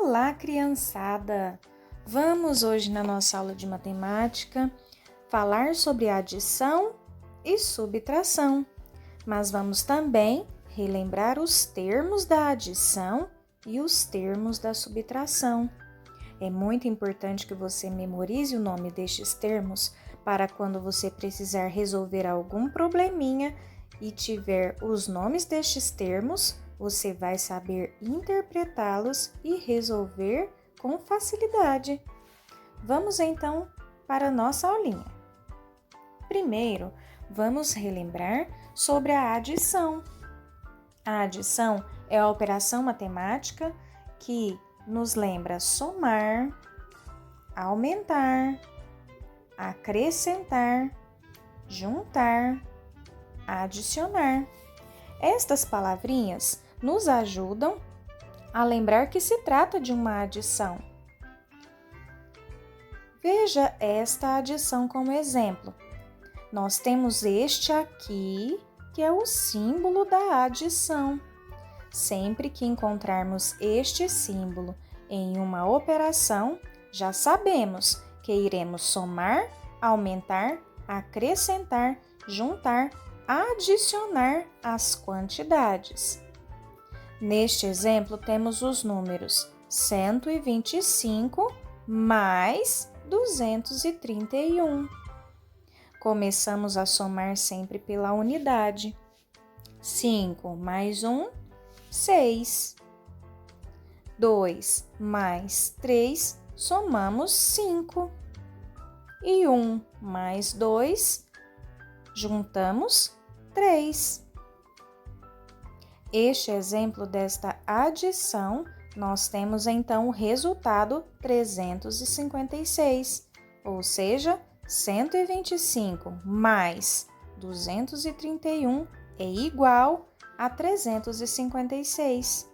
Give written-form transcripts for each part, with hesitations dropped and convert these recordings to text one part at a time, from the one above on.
Olá, criançada! Vamos hoje na nossa aula de matemática falar sobre adição e subtração, mas vamos também relembrar os termos da adição e os termos da subtração. É muito importante que você memorize o nome destes termos para quando você precisar resolver algum probleminha e tiver os nomes destes termos, você vai saber interpretá-los e resolver com facilidade. Vamos então para a nossa aulinha. Primeiro, vamos relembrar sobre a adição. A adição é a operação matemática que nos lembra somar, aumentar, acrescentar, juntar, adicionar. Estas palavrinhas nos ajudam a lembrar que se trata de uma adição. Veja esta adição como exemplo. Nós temos este aqui, que é o símbolo da adição. Sempre que encontrarmos este símbolo em uma operação, já sabemos que iremos somar, aumentar, acrescentar, juntar, adicionar as quantidades. Neste exemplo, temos os números 125 mais 231. Começamos a somar sempre pela unidade. 5 mais 1, 6. 2 mais 3, somamos 5. E 1 mais 2, juntamos 3. Este exemplo desta adição, nós temos então o resultado 356, ou seja, 125 mais 231 é igual a 356.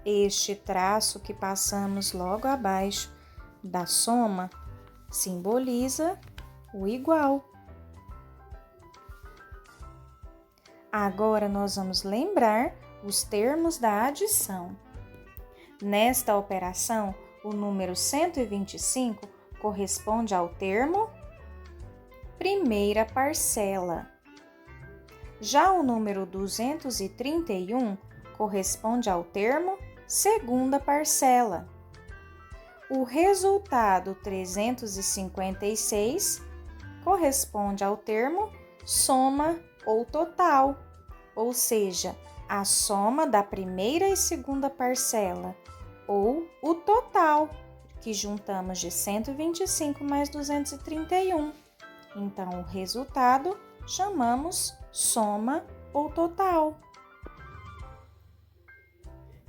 Este traço que passamos logo abaixo da soma simboliza o igual. Agora nós vamos lembrar os termos da adição. Nesta operação, o número 125 corresponde ao termo primeira parcela. Já o número 231 corresponde ao termo segunda parcela. O resultado 356 corresponde ao termo soma ou total, ou seja, a soma da primeira e segunda parcela, ou o total, que juntamos de 125 mais 231. Então, o resultado chamamos soma ou total.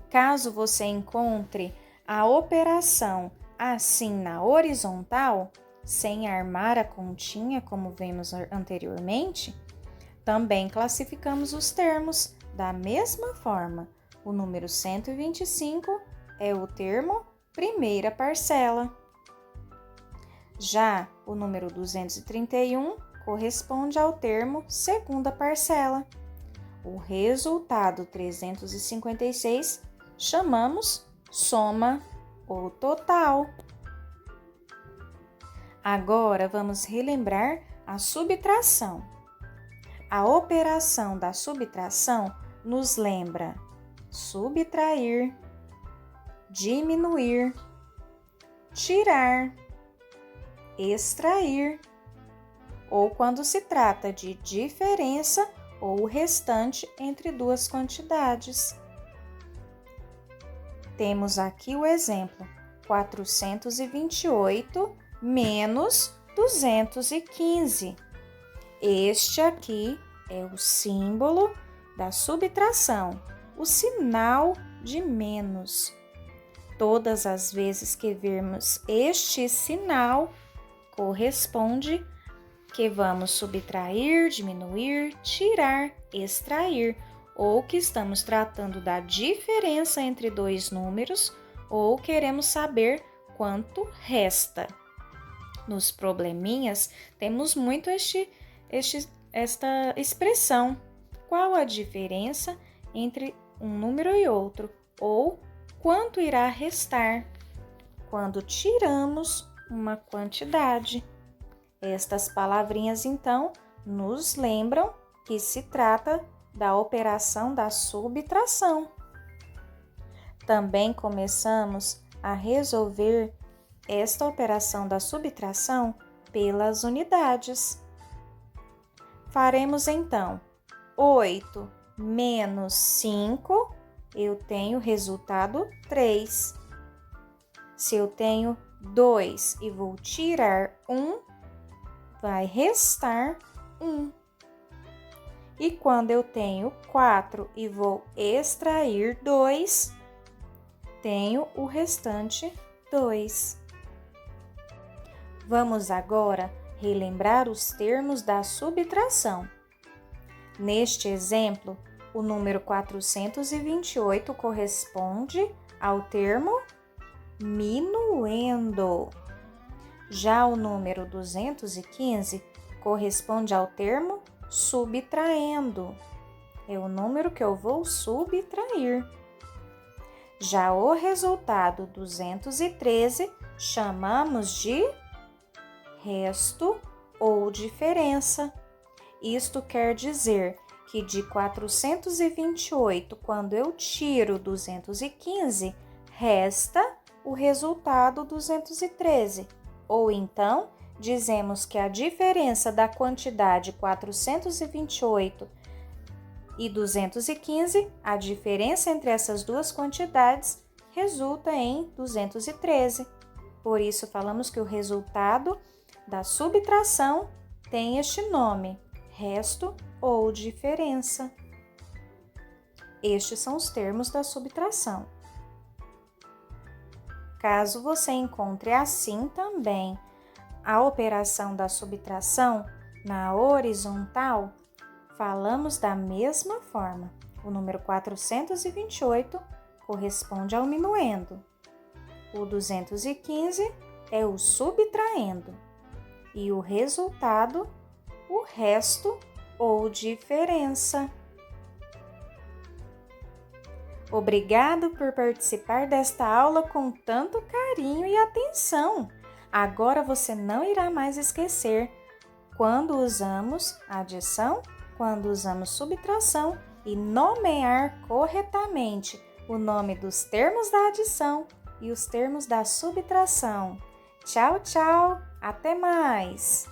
Caso você encontre a operação assim na horizontal, sem armar a continha, como vimos anteriormente, também classificamos os termos da mesma forma. O número 125 é o termo primeira parcela. Já o número 231 corresponde ao termo segunda parcela. O resultado 356 chamamos soma ou total. Agora vamos relembrar a subtração. A operação da subtração nos lembra subtrair, diminuir, tirar, extrair, ou quando se trata de diferença ou restante entre duas quantidades. Temos aqui o exemplo: 428 menos 215. Este aqui é o símbolo da subtração, o sinal de menos. Todas as vezes que vermos este sinal, corresponde que vamos subtrair, diminuir, tirar, extrair, ou que estamos tratando da diferença entre dois números, ou queremos saber quanto resta. Nos probleminhas, temos muito esta expressão. Qual a diferença entre um número e outro? Ou quanto irá restar quando tiramos uma quantidade. Estas palavrinhas, então, nos lembram que se trata da operação da subtração. Também começamos a resolver esta operação da subtração pelas unidades. Faremos então 8 menos 5, eu tenho resultado 3. Se eu tenho 2 e vou tirar 1, vai restar 1. E quando eu tenho 4 e vou extrair 2, tenho o restante 2. Vamos agora relembrar os termos da subtração. Neste exemplo, o número 428 corresponde ao termo minuendo. Já o número 215 corresponde ao termo subtraindo. É o número que eu vou subtrair. Já o resultado 213 chamamos de resto ou diferença. Isto quer dizer que de 428, quando eu tiro 215, resta o resultado 213. Ou então, dizemos que a diferença da quantidade 428 e 215, a diferença entre essas duas quantidades, resulta em 213. Por isso, falamos que o resultado da subtração tem este nome, resto ou diferença. Estes são os termos da subtração. Caso você encontre assim também a operação da subtração na horizontal, falamos da mesma forma. O número 428 corresponde ao minuendo. O 215 é o subtraindo. E o resultado, o resto ou diferença. Obrigado por participar desta aula com tanto carinho e atenção. Agora você não irá mais esquecer quando usamos adição, quando usamos subtração e nomear corretamente o nome dos termos da adição e os termos da subtração. Tchau, tchau! Até mais!